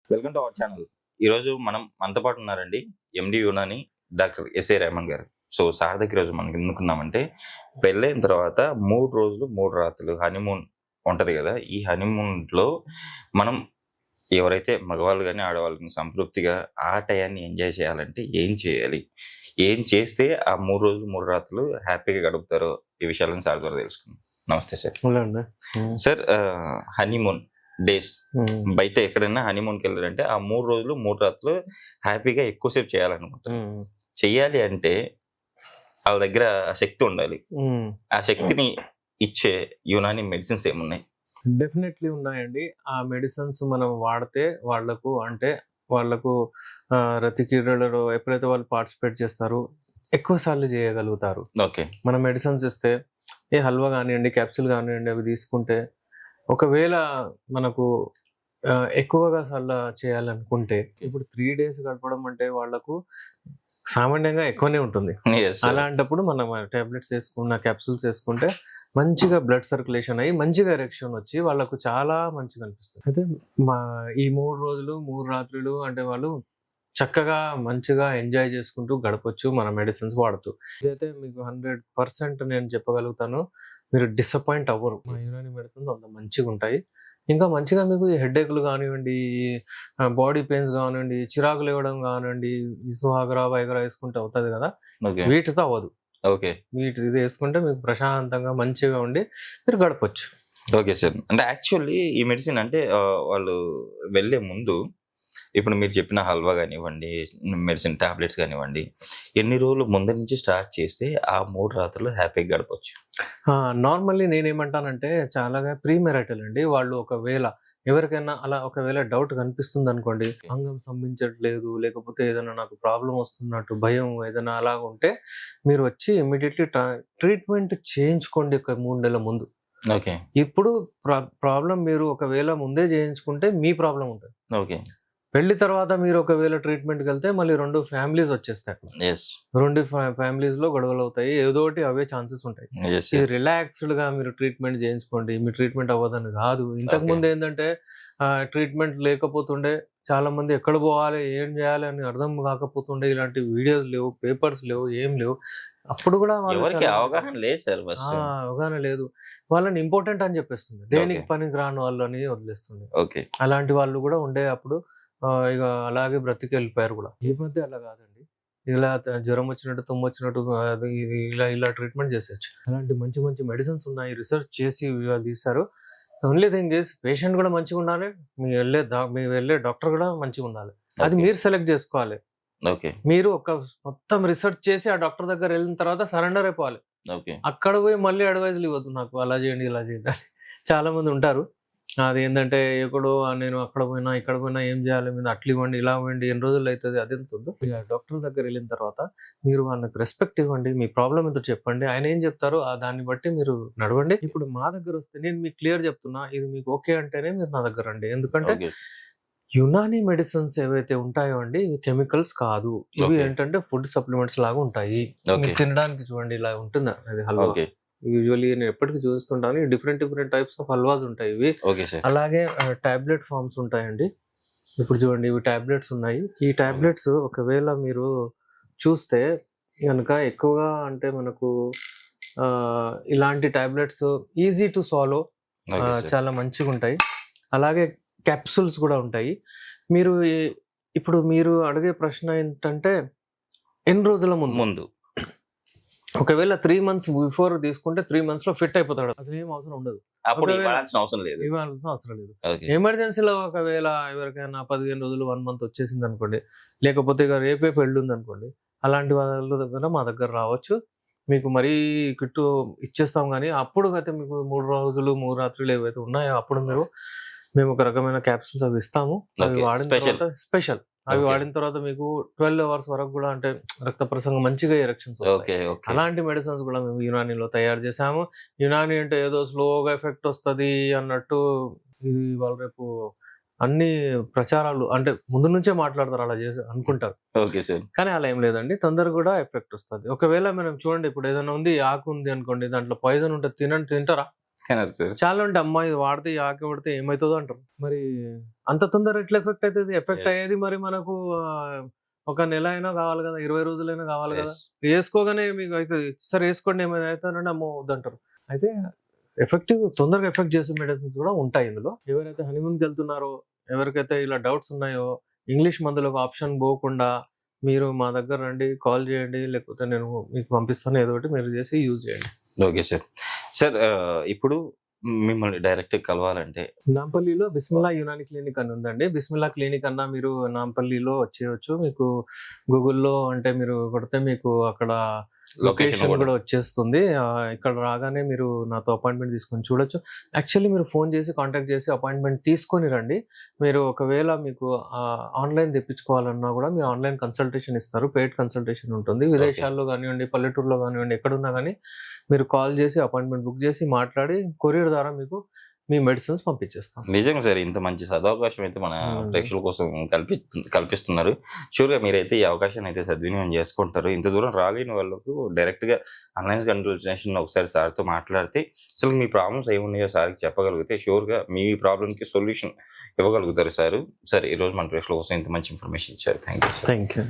Welcome to our channel. ఈరోజు మనతో పాటు ఉన్నారండి ఎండి యునాని డాక్టర్ ఎస్ఏ రెహమాన్ గారు. సో సార్ దగ్గర ఈరోజు మనం ఎందుకున్నామంటే, పెళ్ళైన తర్వాత 3 రోజులు 3 రాత్రులు హనీమూన్ ఉంటది కదా. ఈ హనీమూన్‌లో మనం ఎవరైతే మగవాళ్ళు గాని, ఆడవాళ్ళు గాని సంతృప్తిగా ఆ టయాన్ని ఎంజాయ్ చేయాలంటే ఏం చేయాలి? ఏం చేస్తే ఆ 3 రోజులు 3 రాత్రులు హ్యాపీగా గడుపుతారో ఈ విషయాలను సార్ ద్వారా తెలుసుకుందాం. నమస్తే సార్. హలో అండి. సార్ హనీమూన్ డేస్ బయట ఎక్కడైనా హనీమూన్‌కి వెళ్ళారంటే ఆ 3 రోజులు 3 రాత్రులు హ్యాపీగా ఎక్కువసేపు చేయాలనుకుంటారు. చెయ్యాలి అంటే వాళ్ళ దగ్గర ఆ శక్తి ఉండాలి. ఆ శక్తిని ఇచ్చే యునాని మెడిసిన్స్ ఏమున్నాయి? డెఫినెట్లీ ఉన్నాయండి. ఆ మెడిసిన్స్ మనం వాడితే వాళ్ళకు రతి క్రీడలలో ఎప్పుడైతే వాళ్ళు పార్టిసిపేట్ చేస్తారో ఎక్కువ సార్లు చేయగలుగుతారు. ఓకే. మనం మెడిసిన్స్ ఇస్తే ఏ హల్వా కానివ్వండి, క్యాప్సూల్ కానివ్వండి అవి తీసుకుంటే ఒకవేళ మనకు ఎక్కువగా సార్లు చేయాలనుకుంటే ఇప్పుడు 3 డేస్ గడపడం అంటే వాళ్ళకు సామాన్యంగా ఎక్కువనే ఉంటుంది. Yes sir. అలాంటప్పుడు మనం టాబ్లెట్స్ క్యాప్సూల్స్ వేసుకుంటే మంచిగా బ్లడ్ సర్క్యులేషన్ అయ్యి మంచిగా ఎరెక్షన్ వచ్చి వాళ్ళకు చాలా మంచిగా అనిపిస్తుంది. అయితే ఈ 3 రోజులు 3 రాత్రులు అంటే వాళ్ళు చక్కగా మంచిగా ఎంజాయ్ చేసుకుంటూ గడపొచ్చు మన మెడిసిన్స్ వాడుతూ. ఇదైతే మీకు 100% నేను చెప్పగలుగుతాను. మీరు డిసప్పాయింట్ అవ్వరు. మా యునాని మెడిసిన్స్ అంత మంచిగా ఉంటాయి. ఇంకా మంచిగా మీకు ఈ హెడేక్‌లు కానివ్వండి, బాడీ పెయిన్స్ కానివ్వండి, చిరాకులు ఇవ్వడం కానివ్వండి, ఈ సుహాగ్రా, వైగ్రా వేసుకుంటే అవుతది కదా. ఓకే. వీటితో అవ్వదు. ఓకే. ఇది వేసుకుంటే మీకు ప్రశాంతంగా మంచిగా ఉండి మీరు గడపొచ్చు. Okay sir. అంటే యాక్చువల్లీ ఈ మెడిసిన్ అంటే వాళ్ళు వెళ్ళే ముందు ఇప్పుడు మీరు చెప్పిన హల్వా గానివ్వండి, మెడిసిన్ టాబ్లెట్స్ గానివ్వండి, ఎన్ని రోజులు ముందు నుంచి స్టార్ట్ చేస్తే ఆ 3 రాత్రులు హ్యాపీగా గడపొచ్చు? నార్మల్లీ నేనేమంటానంటే చాలాగా ప్రీమెరైటల్ అండి. వాళ్ళు ఒకవేళ ఎవరికైనా అలా ఒకవేళ డౌట్ కనిపిస్తుంది అనుకోండి, అంగం స్తంభించట్లేదు, లేకపోతే ఏదైనా నాకు ప్రాబ్లమ్ వస్తున్నట్టు భయం ఏదైనా అలాగ ఉంటే మీరు వచ్చి ఇమ్మీడియట్లీ ట్రీట్మెంట్ చేయించుకోండి ఒక 3 నెలల ముందు. ఓకే. ఇప్పుడు ప్రాబ్లమ్ మీరు ఒకవేళ ముందే చేయించుకుంటే మీ ప్రాబ్లమ్ ఉంటుంది. ఓకే. పెళ్లి తర్వాత మీరు ఒకవేళ ట్రీట్మెంట్‌కి వెళ్తే మళ్ళీ 2 ఫ్యామిలీస్ వచ్చేస్తాయి అక్కడ. యెస్. 2 ఫ్యామిలీస్‌లో గొడవలు అవుతాయి. ఏదో ఒకటి అవే ఛాన్సెస్ ఉంటాయి. యెస్ ఇది సార్. రిలాక్స్‌డ్‌గా మీరు ట్రీట్మెంట్ చేయించుకోండి. మీ ట్రీట్మెంట్ అవ్వదని కాదు. ఇంతకుముందు ఏందంటే ట్రీట్మెంట్ లేకపోతుండే చాలామంది ఎక్కడ పోవాలి, ఏం చేయాలి అని అర్థం కాకపోతుండే. ఇలాంటి వీడియోస్ లేవు, పేపర్స్ లేవు, ఏం లేవు. అప్పుడు కూడా ఎవరికీ అవగాహన లేదు సార్ ఫస్ట్. అవగాహన లేదు. వాళ్ళని ఇంపార్టెంట్ అని చెప్పేస్తుంది. దేనికి పనికి రాని వాళ్ళు అని వదిలేస్తుంది. ఓకే. అలాంటి వాళ్ళు కూడా ఉండే అప్పుడు ఇక అలాగే బ్రతికెళ్ళిపోయారు కూడా. ఈ మధ్య అలా కాదండి. ఇలా జ్వరం వచ్చినట్టు, తుమ్ము వచ్చినట్టు అది ఇది ఇలా ట్రీట్మెంట్ చేసేయొచ్చు. అలాంటి మంచి మంచి మెడిసిన్స్ ఉన్నాయి. రిసర్చ్ చేసి వాళ్ళు తీశారు. ఓన్లీ థింగ్ ఈస్ పేషెంట్ కూడా మంచిగా ఉండాలి. మీరు వెళ్ళే డాక్టర్ కూడా మంచిగా ఉండాలి. అది మీరు సెలెక్ట్ చేసుకోవాలి. ఓకే. మీరు మొత్తం రిసర్చ్ చేసి ఆ డాక్టర్ దగ్గర వెళ్ళిన తర్వాత సరెండర్ అయిపోవాలి. ఓకే. అక్కడ పోయి మళ్ళీ అడ్వైజ్‌లు ఇవ్వద్దు. నాకు అలా చేయండి, ఇలా చేయండి అని. చాలా మంది ఉంటారు. అదేంటంటే ఎక్కడో నేను అక్కడ పోయినా, ఇక్కడ పోయినా ఏం చేయాలి? మీరు అట్లా ఇవ్వండి, ఇలా ఇవ్వండి, ఎన్ని రోజులు అవుతది అదెంతొద్దు. ఇక డాక్టర్ దగ్గర వెళ్ళిన తర్వాత మీరు వాళ్ళకి రెస్పెక్ట్ ఇవ్వండి. మీ ప్రాబ్లమ్ ఏంటో చెప్పండి. ఆయన ఏం చెప్తారో దాన్ని బట్టి మీరు నడవండి. ఇప్పుడు మా దగ్గర వస్తే నేను మీకు క్లియర్ చెప్తున్నా. ఇది మీకు ఓకే అంటేనే మీరు నా దగ్గర రండి. ఎందుకంటే ఓకే. యునాని మెడిసిన్స్ ఏవైతే ఉంటాయో అండి, ఇవి కెమికల్స్ కాదు. ఇవి ఓకే. ఏంటంటే ఫుడ్ సప్లిమెంట్స్ లాగా ఉంటాయి. ఓకే. మీరు తినడానికి చూడండి ఇలా ఉంటుంది అది హల్వా. ఓకే. యూజువల్లీ నేను ఎప్పటికీ చూస్తుంటాను. డిఫరెంట్ టైప్స్ ఆఫ్ హల్వాస్ ఉంటాయి ఇవి. Okay sir. అలాగే టాబ్లెట్ ఫార్మ్స్ ఉంటాయండి. ఇప్పుడు చూడండి ఇవి టాబ్లెట్స్ ఉన్నాయి. ఈ టాబ్లెట్స్ ఒకవేళ మీరు చూస్తే గనుక ఎక్కువగా అంటే మనకు ఇలాంటి tablets easy to swallow, okay sir. చాలా మంచిగా ఉంటాయి. అలాగే క్యాప్సూల్స్ కూడా ఉంటాయి. మీరు ఇప్పుడు మీరు అడిగే ప్రశ్న ఏంటంటే ఎన్ని రోజుల ముందు? ఒకవేళ 3 మంత్స్ బిఫోర్ తీసుకుంటే 3 మంత్స్‌లో ఫిట్ అయిపోతాడు. అసలు ఏం అవసరం ఉండదు. అప్పుడు ఇవ్వాల్సిన అవసరం లేదు. ఇవ్వాల్సిన అవసరం లేదు. ఓకే. ఎమర్జెన్సీలో ఒకవేళ ఎవరికైనా 15 రోజులు, 1 మంత్ వచ్చేసింది అనుకోండి, లేకపోతే ఇక రేపే పెళ్లి ఉందనుకోండి, అలాంటి వాళ్ళ దగ్గర మా దగ్గర రావచ్చు. మీకు మరీ కిట్టు ఇచ్చేస్తాం కానీ అప్పుడు అయితే మీకు 3 రోజులు 3 రాత్రులు ఏవైతే ఉన్నాయో అప్పుడు మేము ఒక రకమైన క్యాప్సూల్స్ అవి ఇస్తాము. అవి వాడిన తర్వాత స్పెషల్. అవి వాడిన తర్వాత మీకు 12 అవర్స్ వరకు కూడా అంటే రక్త ప్రసరణ మంచిగా ఎరెక్షన్స్ వస్తాయి. ఓకే. ఓకే. అలాంటి మెడిసిన్స్ కూడా మేము యునానిలో తయారు చేసాము. యునాని అంటే ఏదో స్లోగా ఎఫెక్ట్ వస్తది అన్నట్టు ఇది వాళ్ళు రేపు అన్ని ప్రచారాలు అంటే ముందు నుంచే మాట్లాడతారు అలా చేసి అనుకుంటారు. Okay sir. కానీ అలా ఏం లేదండి. తొందరగా కూడా ఎఫెక్ట్ వస్తది. ఒకవేళ మనం చూడండి ఇప్పుడు ఏదైనా ఉంది, ఆకు ఉంది అనుకోండి, దాంట్లో పాయిజన్ ఉంటది, తింటారా? Correct sir. చాలా ఉంటాయి, అమ్మా ఇది వాడితే ఈ ఆకు పడితే ఏమవుతుందో అంటారు. మరి అంత తొందర ఎట్లా ఎఫెక్ట్ అవుతుంది? Effect Yes. అయ్యేది మరి మనకు ఒక నెల అయినా కావాలి కదా, 20 రోజులైనా కావాలి కదా. Yes. వేసుకోగానే మీకు అవుతుంది, సరే వేసుకోండి ఏమైనా అవుతారంటే అమ్మో వద్దంటారు. అయితే తొందరగా ఎఫెక్ట్ చేసే మెడిసిన్స్ కూడా ఉంటాయి ఇందులో. ఎవరైతే హనీమూన్కి వెళ్తున్నారో, ఎవరికైతే ఇలా డౌట్స్ ఉన్నాయో, ఇంగ్లీష్ మందులకు ఆప్షన్ పోకుండా మీరు మా దగ్గర రండి, కాల్ చేయండి, లేకపోతే నేను మీకు పంపిస్తాను, ఏదో ఒకటి మీరు చేసి యూజ్ చేయండి. Okay sir. సార్ ఇప్పుడు మిమ్మల్ని డైరెక్ట్ కలవాలంటే నాంపల్లిలో బిస్మిల్లా యునాని క్లినిక్ అని ఉందండి. బిస్మిల్లా క్లినిక్ అన్నా మీరు నాంపల్లిలో వచ్చేయచ్చు. మీకు గూగుల్‌లో అంటే మీరు కొడితే మీకు అక్కడ లొకేషన్ లొకేషన్ కూడా కూడా వచ్చేస్తుంది. ఇక్కడ రాగానే మీరు నాతో అపాయింట్మెంట్ తీసుకొని చూడొచ్చు. యాక్చువల్లీ మీరు ఫోన్ చేసి కాంటాక్ట్ చేసి అపాయింట్మెంట్ తీసుకొని రండి. మీరు ఒకవేళ మీకు ఆన్‌లైన్ తెప్పించుకోవాలన్నా కూడా మీరు ఆన్‌లైన్ కన్సల్టేషన్ ఇస్తారు. పెయిడ్ కన్సల్టేషన్ ఉంటుంది. విదేశాల్లో గానివ్వండి, పల్లెటూరులో గానివ్వండి, ఎక్కడున్నా గానీ మీరు కాల్ చేసి అపాయింట్మెంట్ బుక్ చేసి మాట్లాడి కొరియర్ ద్వారా మీకు మీ మెడిసిన్స్ పంపించేస్తాం. నిజంగా సార్ ఇంత మంచి సదవకాశం అయితే మన ప్రేక్షకుల కోసం కల్పిస్తున్నారు. షూర్‌గా మీరైతే ఈ అవకాశాన్ని అయితే సద్వినియోగం చేసుకుంటారు. ఇంత దూరం రాలేని వాళ్ళకు డైరెక్ట్‌గా ఆన్‌లైన్ కన్సల్టేషన్ ఒకసారి సార్‌తో మాట్లాడితే అసలు మీ ప్రాబ్లమ్స్ ఏమున్నాయో సార్‌కి చెప్పగలిగితే షూర్‌గా మీ ప్రాబ్లమ్‌కి సొల్యూషన్ ఇవ్వగలుగుతారు సార్. ఈరోజు మన ప్రేక్షకుల కోసం ఇంత మంచి ఇన్ఫర్మేషన్ ఇచ్చారు. Thank you sir. Thank you.